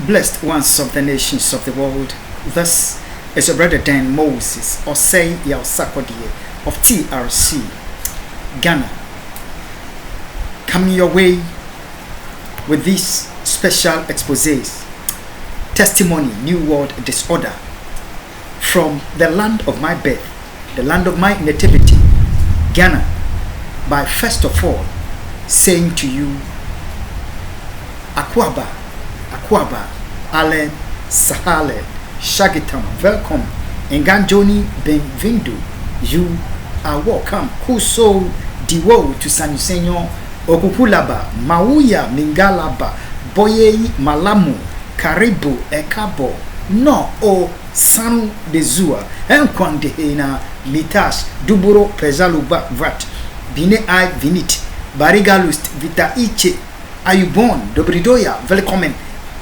Blessed ones of the nations of the world, this is your brother Dan Moses, or say Yao Sakodie of TRC, Ghana, coming your way with these special exposés, testimony, New World Disorder, from the land of my birth, the land of my nativity, Ghana, by first of all saying to you, Akwaba, Allen, Sahale, Shagitam, welcome, Nganjoni, Benvindo, you are welcome, Kuso, Diwo to San Senor, Okupulaba, Mauya, Mingalaba, Boye, Malamu, Karibu, Ekabo, no o Sanu de Zua, Enkwande Hena, Mitash, Duburo, Pezaluba, Vat, Bine I Vinit, Barigalust, Vita Iche, Ayubon, Dobridoya, welcome.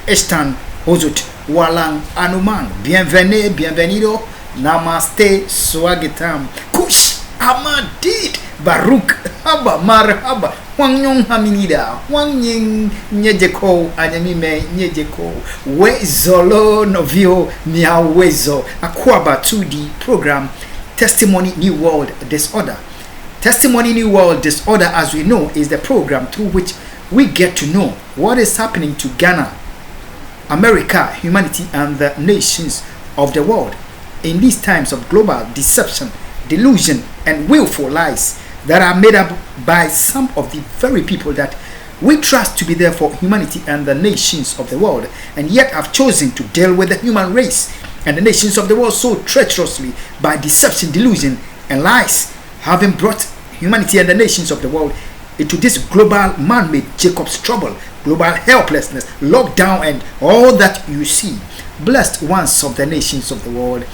Estan Hozut Walang Anuman bienvenido Namaste Swagitam Kush Amadid Baruch Haba Marhaba Wanyong Haminida Wanying Nyejeko Anyamime Nyejeko Wezolo Novio Miawezo Akwaba to the program Testimony New World Disorder. Testimony New World Disorder, as we know, is the program through which we get to know what is happening to Ghana, America, humanity, and the nations of the world in these times of global deception, delusion, and willful lies that are made up by some of the very people that we trust to be there for humanity and the nations of the world, and yet have chosen to deal with the human race and the nations of the world so treacherously by deception, delusion, and lies, having brought humanity and the nations of the world into this global man-made Jacob's trouble, global helplessness, lockdown, and all that you see. Blessed ones of the nations of the world,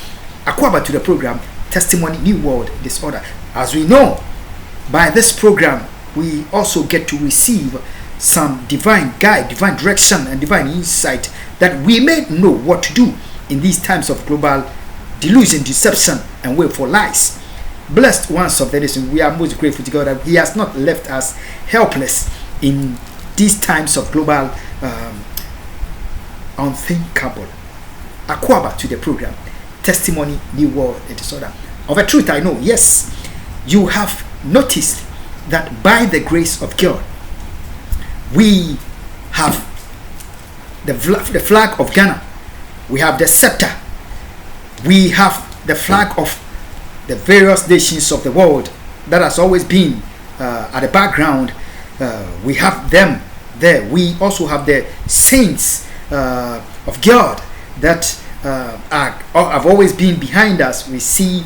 Akwaba to the program Testimony New World Disorder. As we know, by this program we also get to receive some divine guide, divine direction, and divine insight that we may know what to do in these times of global delusion, deception, and willful lies. Blessed ones of the nation, we are most grateful to God that He has not left us helpless in these times of global unthinkable. Akwaba to the program Testimony New World Disorder. Of a truth I know, yes, you have noticed that by the grace of God we have the flag of Ghana, we have the scepter, we have the flag of the various nations of the world that has always been at the background. We have them there. We also have the saints of God that have always been behind us. We see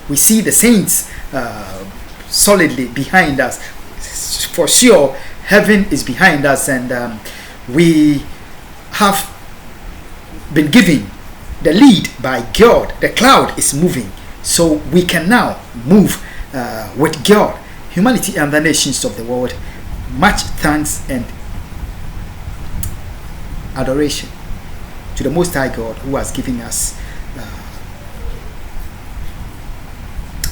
we see the saints solidly behind us. For sure, heaven is behind us, and we have been given the lead by God. The cloud is moving, so we can now move with God, humanity, and the nations of the world. Much thanks and adoration to the Most High God who has given us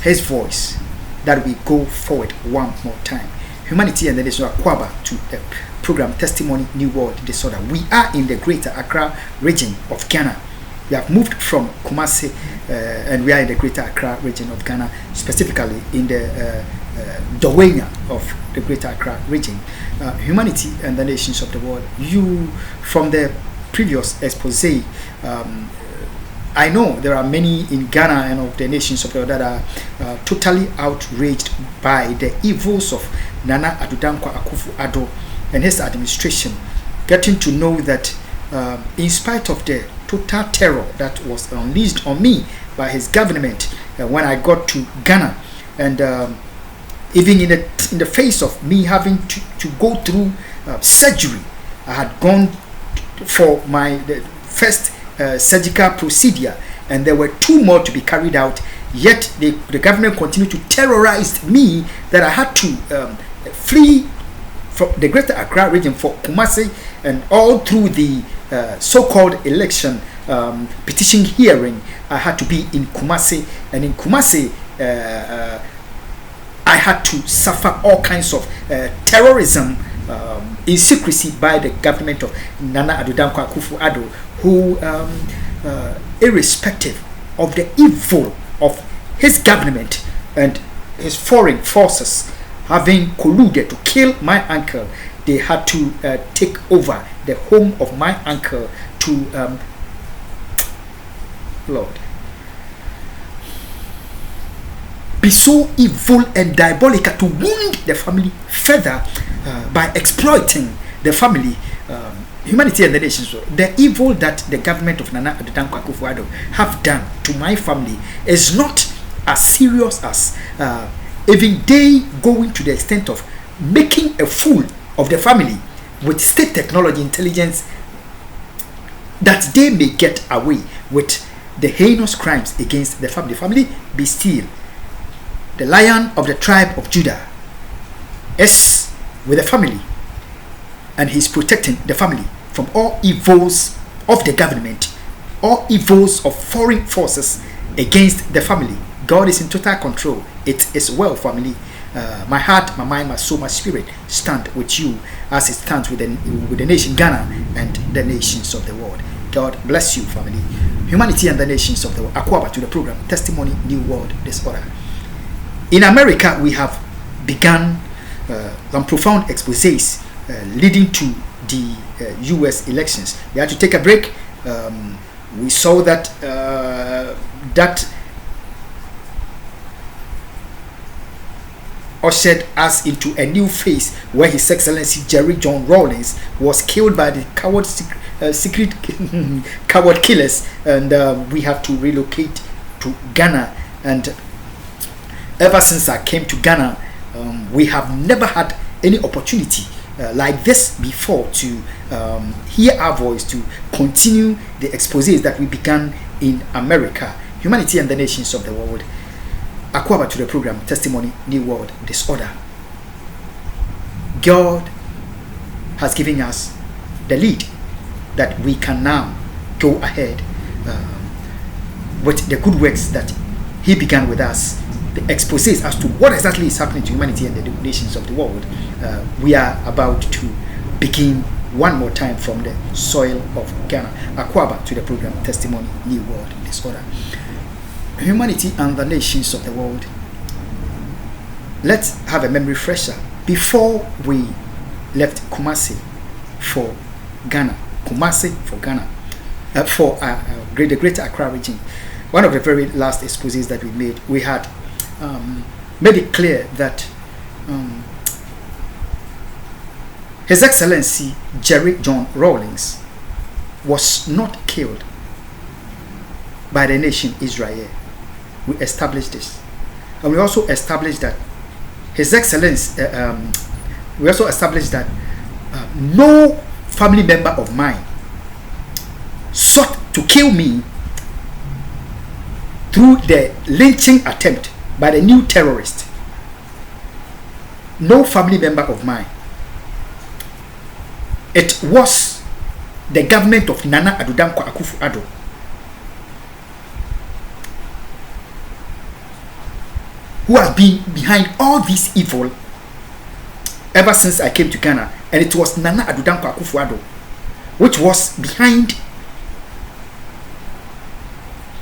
His voice, that we go forward one more time. Humanity and the nation of Akwaba to the program Testimony New World Disorder. We are in the Greater Accra region of Ghana. We have moved from Kumasi and we are in the Greater Accra region of Ghana, specifically in the Dowenya of the Greater Accra region. Humanity and the nations of the world. You, from the previous expose, I know there are many in Ghana and of the nations of the world that are totally outraged by the evils of Nana Addo Akufo Addo and his administration, getting to know that in spite of the total terror that was unleashed on me by his government when I got to Ghana, and even in the face of me having to go through surgery. I had gone for my first surgical procedure, and there were 2 more to be carried out, yet the government continued to terrorize me that I had to flee from the Greater Accra region for Kumasi, and all through the so-called election petition hearing I had to be in Kumasi, and in Kumasi I had to suffer all kinds of terrorism in secrecy by the government of Nana Addo Dankwa Akufo Addo, who, irrespective of the evil of his government and his foreign forces having colluded to kill my uncle, they had to take over the home of my uncle to Lord, be so evil and diabolical to wound the family further by exploiting the family, humanity and the nations. The evil that the government of Nana Addo Dankwa Akufo Addo have done to my family is not as serious as even they going to the extent of making a fool of the family with state technology intelligence, that they may get away with the heinous crimes against the family. Family, be still. The Lion of the tribe of Judah is with the family, and he's protecting the family from all evils of the government, all evils of foreign forces against the family. God is in total control. It is well, family. My heart, my mind, my soul, my spirit stand with you as it stands with the nation Ghana and the nations of the world. God bless you, family. Humanity and the nations of the world. Akwaba to the program Testimony, New World, Disorder. In America, we have begun some profound exposés leading to the U.S. elections. We had to take a break. We saw that that ushered us into a new phase where His Excellency Jerry John Rawlings was killed by the secret coward killers, and we had to relocate to Ghana. And ever since I came to Ghana, we have never had any opportunity like this before to hear our voice, to continue the exposés that we began in America. Humanity and the nations of the world. Akwaba to the program Testimony, New World, Disorder. God has given us the lead that we can now go ahead with the good works that He began with us. The exposés as to what exactly is happening to humanity and the nations of the world. We are about to begin one more time from the soil of Ghana. Akwaba to the program Testimony, New World, Disorder. Humanity and the nations of the world. Let's have a memory refresher before we left Kumasi for Ghana. Kumasi for Ghana, for the Greater Accra region. One of the very last exposés that we made, we had made it clear that His Excellency Jerry John Rawlings was not killed by the nation Israel. We established this, and we also established that His Excellency. We also established that no family member of mine sought to kill me through the lynching attempt by the new terrorist. No family member of mine. It was the government of Nana Addo Dankwa Akufo Addo who has been behind all this evil ever since I came to Ghana. And it was Nana Addo Dankwa Akufo Addo which was behind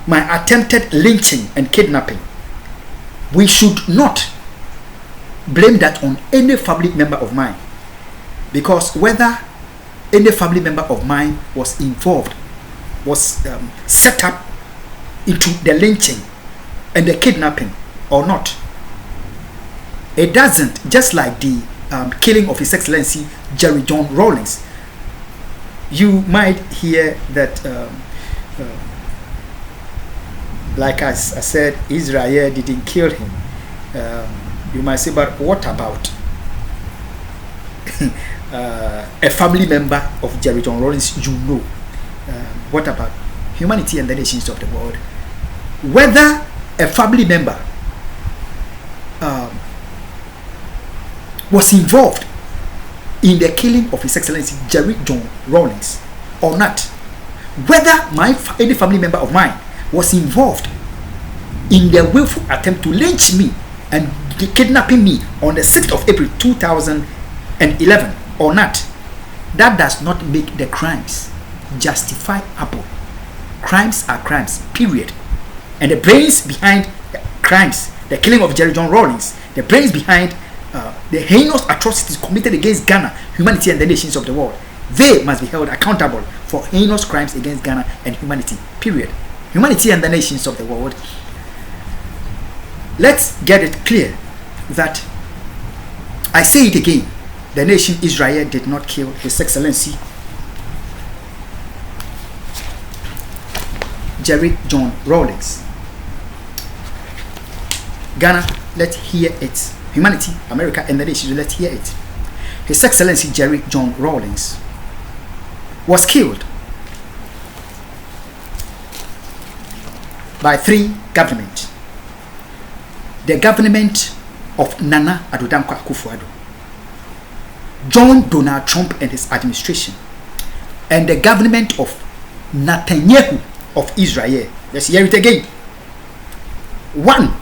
my attempted lynching and kidnapping. We should not blame that on any family member of mine, because whether any family member of mine was involved, was set up into the lynching and the kidnapping or not, it doesn't, just like the killing of His Excellency Jerry John Rawlings. You might hear that like I said, Israel didn't kill him. You might say, but what about a family member of Jerry John Rawlings? You know, what about humanity and the nations of the world? Whether a family member was involved in the killing of His Excellency Jerry John Rawlings or not, whether any family member of mine was involved in the willful attempt to lynch me and kidnapping me on the 6th of April 2011, or not, that does not make the crimes justifiable. Crimes are crimes, period. And the brains behind the crimes, the killing of Jerry John Rawlings, the brains behind the heinous atrocities committed against Ghana, humanity, and the nations of the world, they must be held accountable for heinous crimes against Ghana and humanity, period. Humanity and the nations of the world. Let's get it clear that, I say it again, the nation Israel did not kill His Excellency Jerry John Rawlings. Ghana, let's hear it. Humanity, America, and the nations, let's hear it. His Excellency Jerry John Rawlings was killed by 3 governments. The government of Nana Addo Akufo Addo, John Donald Trump and his administration, and the government of Netanyahu of Israel. Let's hear it again. 1.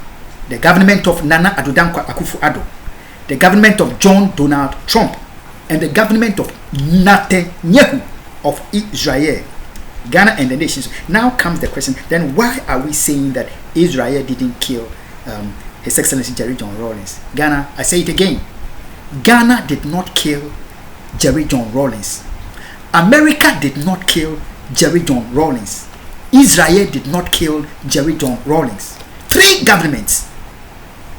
The government of Nana Addo Akufo Addo, the government of John Donald Trump, and the government of Netanyahu of Israel, Ghana and the nations. Now comes the question, then why are we saying that Israel didn't kill His Excellency Jerry John Rawlings? Ghana, I say it again, Ghana did not kill Jerry John Rawlings. America did not kill Jerry John Rawlings. Israel did not kill Jerry John Rawlings. 3 governments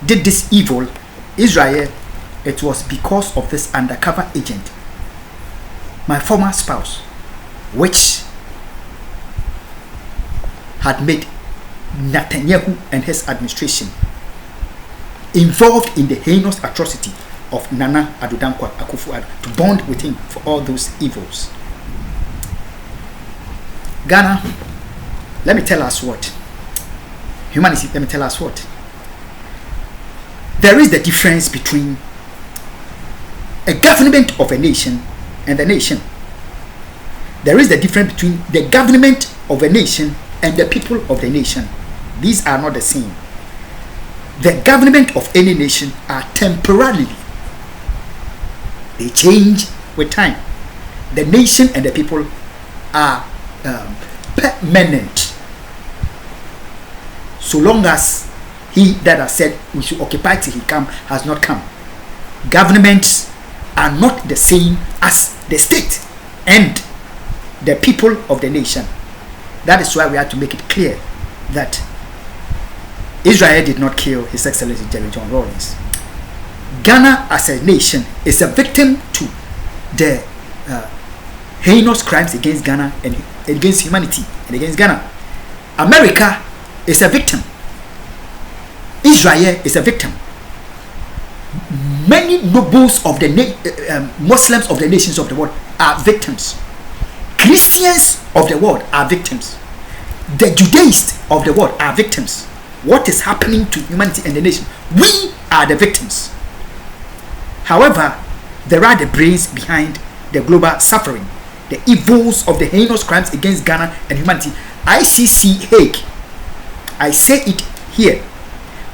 did this evil. Israel, it was because of this undercover agent, my former spouse, which had made Netanyahu and his administration involved in the heinous atrocity of Nana Addo Akufo Addo, to bond with him for all those evils. Ghana, let me tell us what. Humanity, let me tell us what. There is the difference between a government of a nation and the nation. There is the difference between the government of a nation and the people of the nation. These are not the same. The government of any nation are temporarily. They change with time. The nation and the people are permanent. So long as he that has said we should occupy till he come has not come. Governments are not the same as the state and the people of the nation. That is why we have to make it clear that Israel did not kill His Excellency Jerry John Rawlings. Ghana as a nation is a victim to the heinous crimes against Ghana and against humanity and against Ghana. America is a victim. Israel is a victim. Many nobles of the Muslims of the nations of the world are victims. Christians of the world are victims. The Judaists of the world are victims. What is happening to humanity and the nation? We are the victims. However, there are the brains behind the global suffering, the evils of the heinous crimes against Ghana and humanity. ICC Hague, I say it here,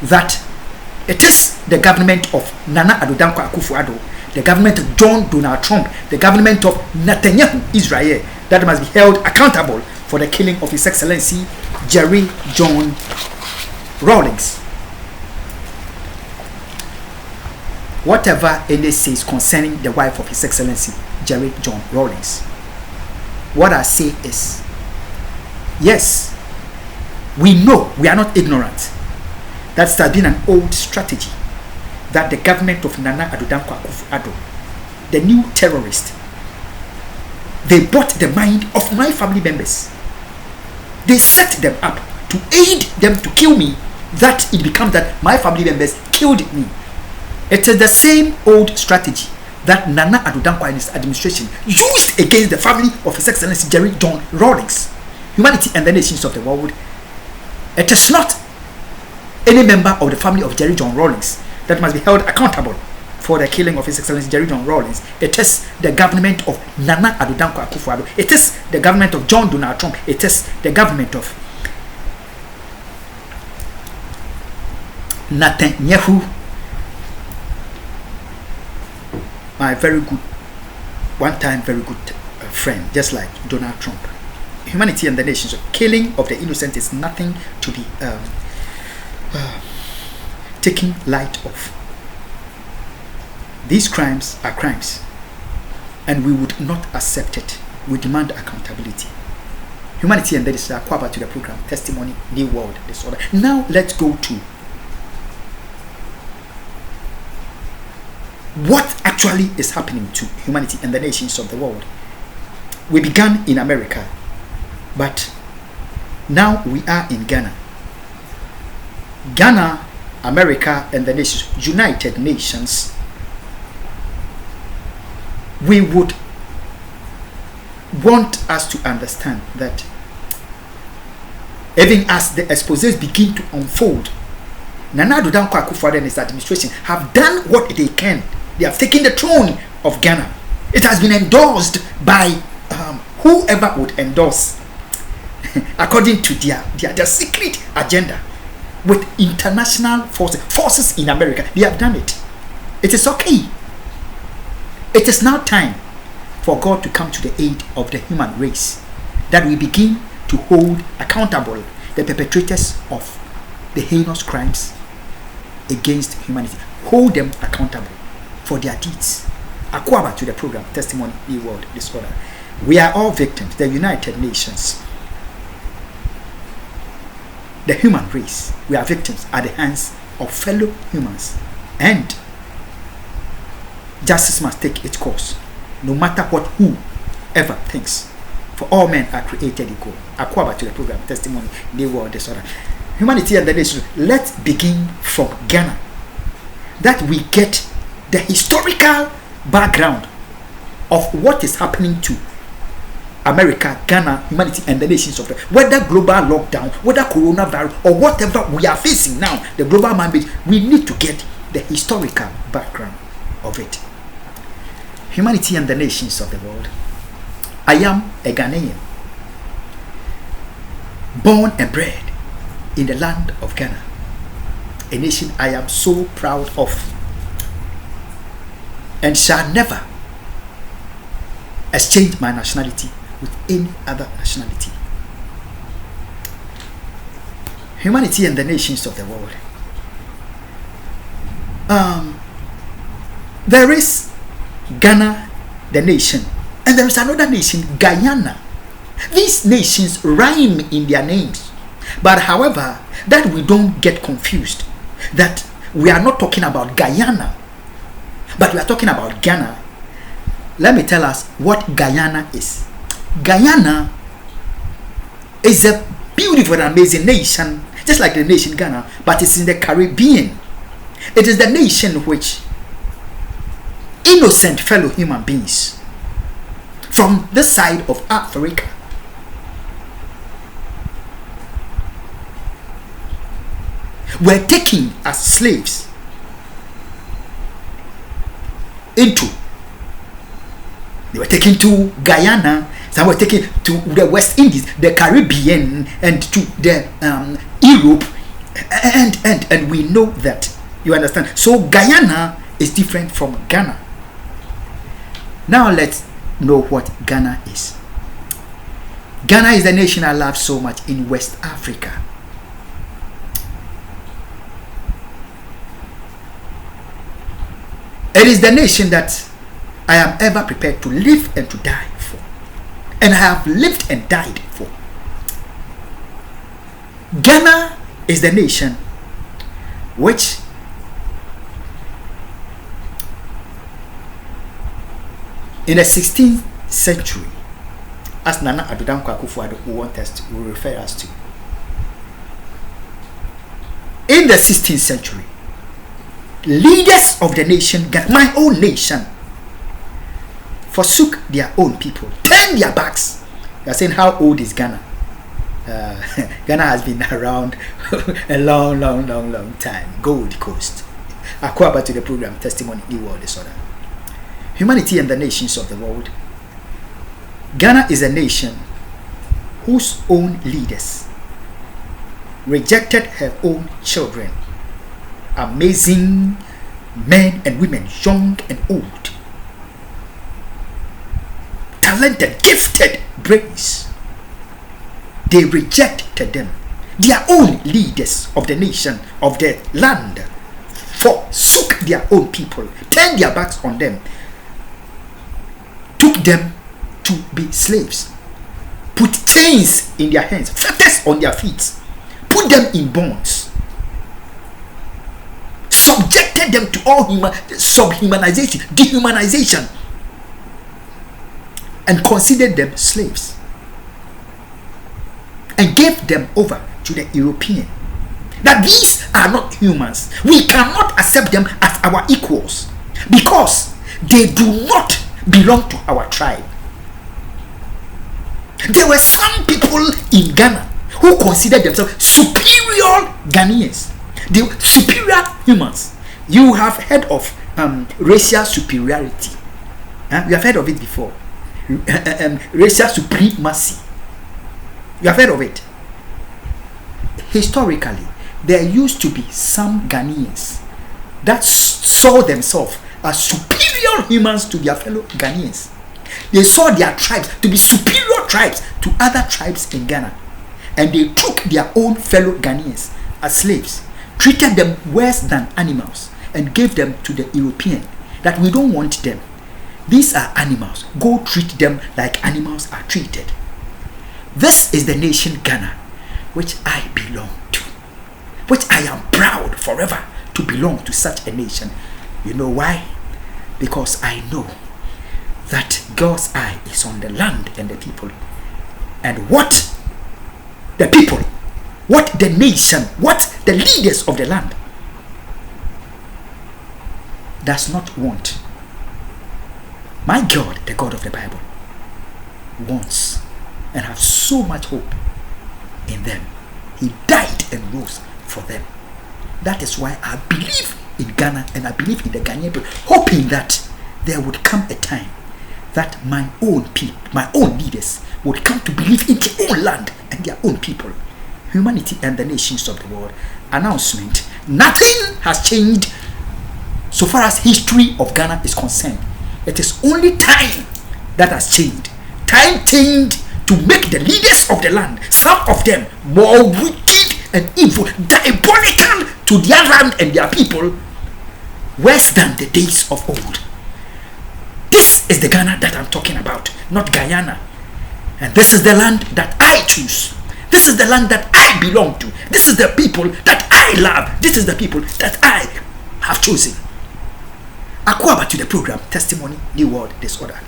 that it is the government of Nana Addo Akufo Addo, the government of John Donald Trump, the government of Netanyahu, Israel, that must be held accountable for the killing of His Excellency Jerry John Rawlings. Whatever any says concerning the wife of His Excellency Jerry John Rawlings, what I say is, yes, we know, we are not ignorant, that has been an old strategy that the government of Nana Addo Akufo Addo, the new terrorist, they bought the mind of my family members. They set them up to aid them to kill me, that it becomes that my family members killed me. It is the same old strategy that Nana Addo and his administration used against the family of His Excellency Jerry John Rawlings, humanity and the nations of the world. It is not any member of the family of Jerry John Rawlings that must be held accountable for the killing of His Excellency Jerry John Rawlings. It is the government of Nana Addo Akufo Addo. It is the government of John Donald Trump. It is the government of Netanyahu, my very good one time very good friend, just like Donald Trump. Humanity and the nations, killing of the innocent is nothing to be taken light of. These crimes are crimes, and we would not accept it. We demand accountability. Humanity and the nations are Akufo to the program. Testimony, New World Disorder. Now let's go to what actually is happening to humanity and the nations of the world. We began in America, but now we are in Ghana. Ghana, America, and the nations, United Nations. We would want us to understand that even as the exposés begin to unfold, Nana Addo Akufo and his administration have done what they can. They have taken the throne of Ghana. It has been endorsed by whoever would endorse according to their secret agenda with international forces in America. They have done it. It is okay. It is now time for God to come to the aid of the human race, that we begin to hold accountable the perpetrators of the heinous crimes against humanity. Hold them accountable for their deeds. Akufo to the program, Testimony, New World Disorder. We are all victims. The United Nations, the human race, we are victims at the hands of fellow humans, and justice must take its course, no matter what whoever thinks. For all men are created equal. Akufo to the program, Testimony, New World Disorder. Humanity and the nations. Let's begin from Ghana, that we get the historical background of what is happening to America, Ghana, humanity, and the nations of the world. Whether global lockdown, whether coronavirus, or whatever we are facing now, the global mandate, we need to get the historical background of it. Humanity and the nations of the world. I am a Ghanaian, born and bred in the land of Ghana, a nation I am so proud of, and shall never exchange my nationality with any other nationality. Humanity and the nations of the world. There is Ghana, the nation, and there is another nation, Guyana. These nations rhyme in their names, but however, that we don't get confused, that we are not talking about Guyana, but we are talking about Ghana. Let me tell us what Guyana is. Guyana is a beautiful and amazing nation, just like the nation Ghana, but it's in the Caribbean. It is the nation which innocent fellow human beings from this side of Africa were taken as slaves into. They were taken to Guyana, some were taken to the West Indies, the Caribbean, and to the Europe, and we know that. You understand? So Guyana is different from Ghana. Now let's know what Ghana is. Ghana is the nation I love so much in West Africa. It is the nation that I am ever prepared to live and to die for, and I have lived and died for. Ghana is the nation which in the 16th century, as Nana Addo Akufo will refer us to, in the 16th century, leaders of the nation, my own nation, forsook their own people, turned their backs. They are saying, how old is Ghana? Ghana has been around a long time. Gold Coast. Akufo to the program, Testimony, New World Disorder. Humanity and the nations of the world. Ghana is a nation whose own leaders rejected her own children, amazing men and women, young and old, talented, gifted brains. They rejected them. Their own leaders of the nation, of the land, forsook their own people, turned their backs on them, took them to be slaves, put chains in their hands, fetters on their feet, put them in bonds, subjected them to all subhumanization, dehumanization, and considered them slaves, and gave them over to the European. That these are not humans. We cannot accept them as our equals because they do not belong to our tribe. There were some people in Ghana who considered themselves superior Ghanaians. They were superior humans. You have heard of racial superiority. You have heard of it before. Racial supremacy. You have heard of it. Historically, there used to be some Ghanaians that saw themselves as superior humans to their fellow Ghanaians. They saw their tribes to be superior tribes to other tribes in Ghana, and they took their own fellow Ghanaians as slaves, treated them worse than animals, and gave them to the European. That we don't want them. These are animals. Go treat them like animals are treated. This is the nation Ghana, which I belong to, which I am proud forever to belong to such a nation. You know why? Because I know that God's eye is on the land and the people. And what the people, what the nation, what the leaders of the land does not want, my God, the God of the Bible, wants and have so much hope in them. He died and rose for them. That is why I believe in Ghana and I believe in the Ghanaian people, hoping that there would come a time that my own people, my own leaders would come to believe in their own land and their own people. Humanity and the nations of the world. Announcement. Nothing has changed so far as history of Ghana is concerned. It is only time that has changed. Time changed to make the leaders of the land, some of them more wicked and evil, diabolical to their land and their people, worse than the days of old. This is the Ghana that I'm talking about, not Guyana. And this is the land that I choose. This is the land that I belong to. This is the people that I love. This is the people that I have chosen. Akufo to the program, Testimony, New World Disorder.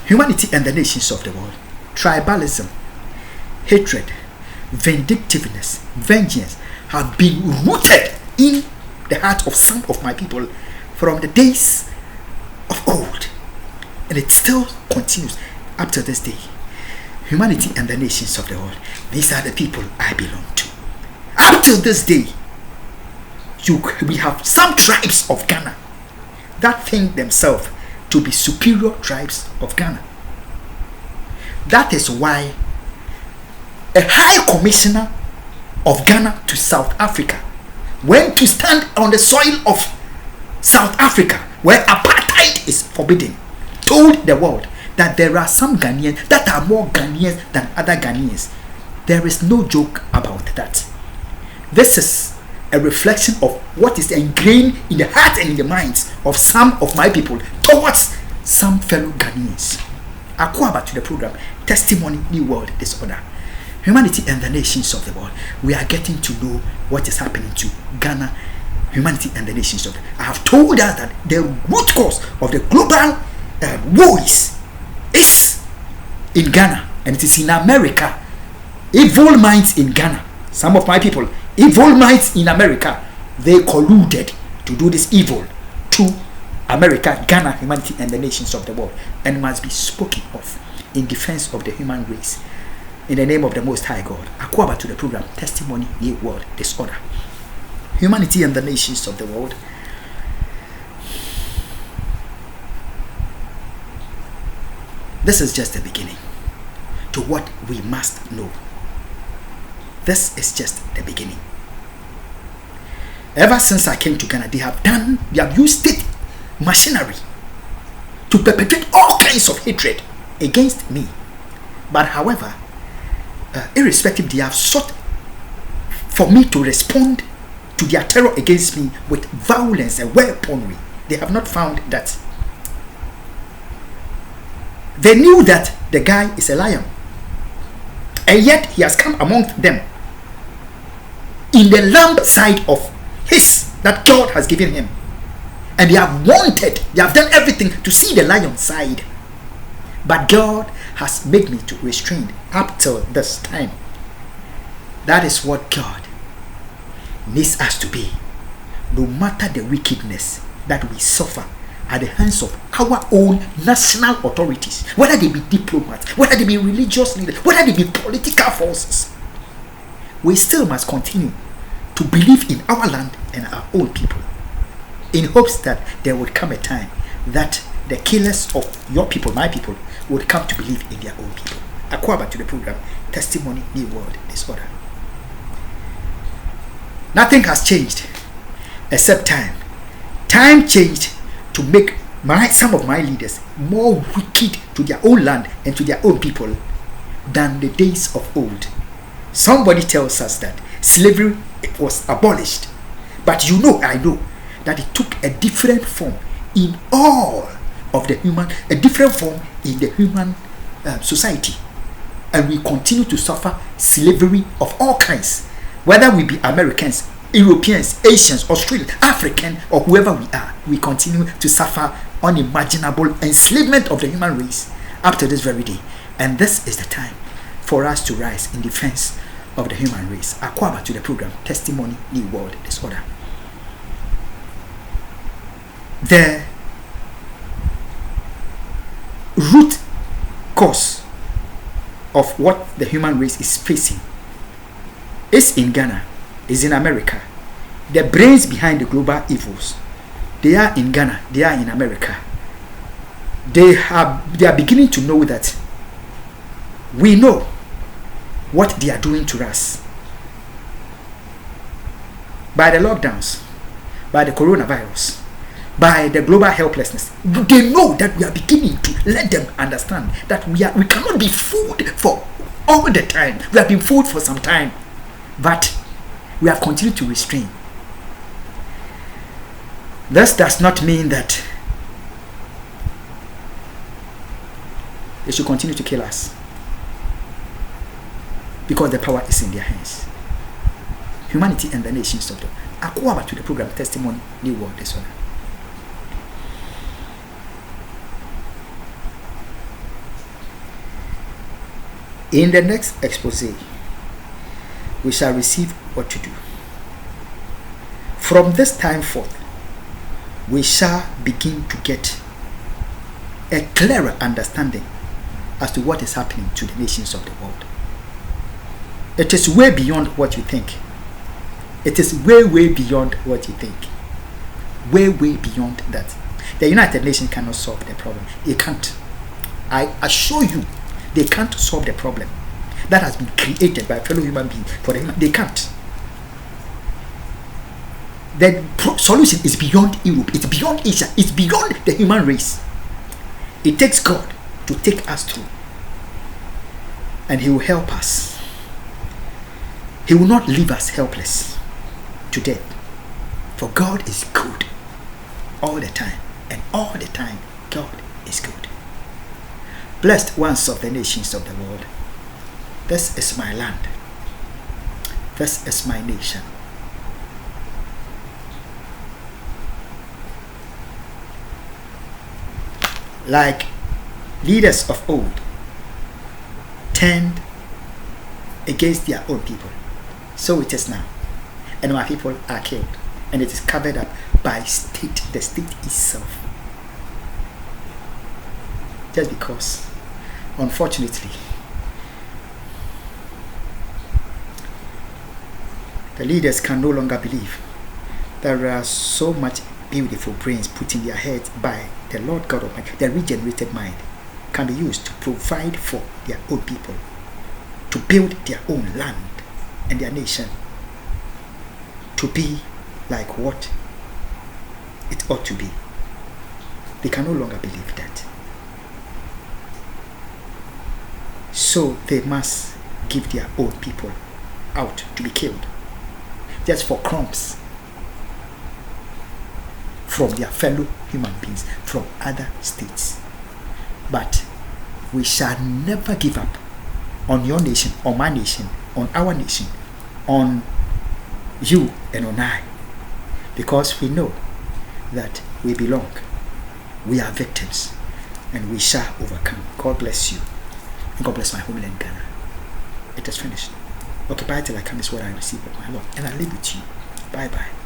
Humanity and the nations of the world. Tribalism, hatred, vindictiveness, vengeance have been rooted in the heart of some of my people from the days of old, and it still continues up to this day. Humanity and the nations of the world, these are the people I belong to. Up till this day, we have some tribes of Ghana that think themselves to be superior tribes of Ghana. That is why a high commissioner of Ghana to South Africa went to stand on the soil of South Africa, where apartheid is forbidden, told the world that there are some Ghanaians that are more Ghanaians than other Ghanaians. There is no joke about that. This is a reflection of what is ingrained in the heart and in the minds of some of my people towards some fellow Ghanaians. Akufo to the program, Testimony, New World Disorder. Humanity and the nations of the world. We are getting to know what is happening to Ghana, humanity and the nations of the world. I have told us that the root cause of the global woes is in Ghana, and it is in America. Evil minds in Ghana, some of my people, evil minds in America, they colluded to do this evil to America, Ghana, humanity and the nations of the world, and must be spoken of in defense of the human race. In the name of the Most High God. Akufo to the program, Testimony, New World Disorder. Humanity and the nations of the world. This is just the beginning to what we must know. This is just the beginning. Ever since I came to Ghana, they have used state machinery to perpetrate all kinds of hatred against me. But however, irrespective, they have sought for me to respond to their terror against me with violence and weaponry. They have not found that. They knew that the guy is a lion, and yet he has come amongst them in the lamb side of his that God has given him, and they have done everything to see the lion side. But God has made me to restrain up till this time. That is what God needs us to be, no matter the wickedness that we suffer at the hands of our own national authorities, whether they be diplomats, whether they be religious leaders, whether they be political forces. We still must continue to believe in our land and our own people, in hopes that there would come a time that the killers of your people, my people, would come to believe in their own people. Akwaba to the program, Testimony, New World, Disorder. Nothing has changed except time. Time changed to make some of my leaders more wicked to their own land and to their own people than the days of old. Somebody tells us that slavery was abolished, but I know that it took a different form in all of the human, a different form in the human society, and we continue to suffer slavery of all kinds, whether we be Americans, Europeans, Asians, Australians, African, or whoever we are. We continue to suffer unimaginable enslavement of the human race up to this very day, and this is the time for us to rise in defense of the human race. Akwaba to the program, Testimony, New World, Disorder. The root cause of what the human race is facing is in Ghana, is in America. The brains behind the global evils, they are in Ghana, they are in America. They are beginning to know that we know what they are doing to us by the lockdowns, by the coronavirus, by the global helplessness. They know that we are beginning to let them understand that we cannot be fooled for all the time. We have been fooled for some time, but we have continued to restrain. This does not mean that they should continue to kill us, because the power is in their hands. Humanity and the nations of the Akwaba to the program, Testimony, New World, Disorder. In the next expose, we shall receive what to do. From this time forth, we shall begin to get a clearer understanding as to what is happening to the nations of the world. It is way beyond what you think. It is way beyond what you think. Way beyond that. The United Nations cannot solve the problem. They can't. I assure you, they can't solve the problem that has been created by a fellow human being for the human. They can't. The solution is beyond Europe. It's beyond Asia. It's beyond the human race. It takes God to take us through, and He will help us. He will not leave us helpless to death, for God is good all the time, and all the time God is good. Blessed ones of the nations of the world, this is my land, this is my nation. Like leaders of old turned against their own people, so it is now, and my people are killed, and it is covered up by the state itself. Just because, unfortunately, the leaders can no longer believe that there are so much beautiful brains put in their heads by the Lord God Almighty. The regenerated mind can be used to provide for their own people, to build their own land and their nation to be like what it ought to be. They can no longer believe that. So they must give their own people out to be killed just for crumbs from their fellow human beings from other states. But we shall never give up on your nation, on my nation, on our nation, on you and on I, because we know that we belong, we are victims, and we shall overcome. God bless you, and God bless my homeland Ghana. It is finished. Occupy till I come is what I receive of my Lord, and I leave it to you. Bye bye.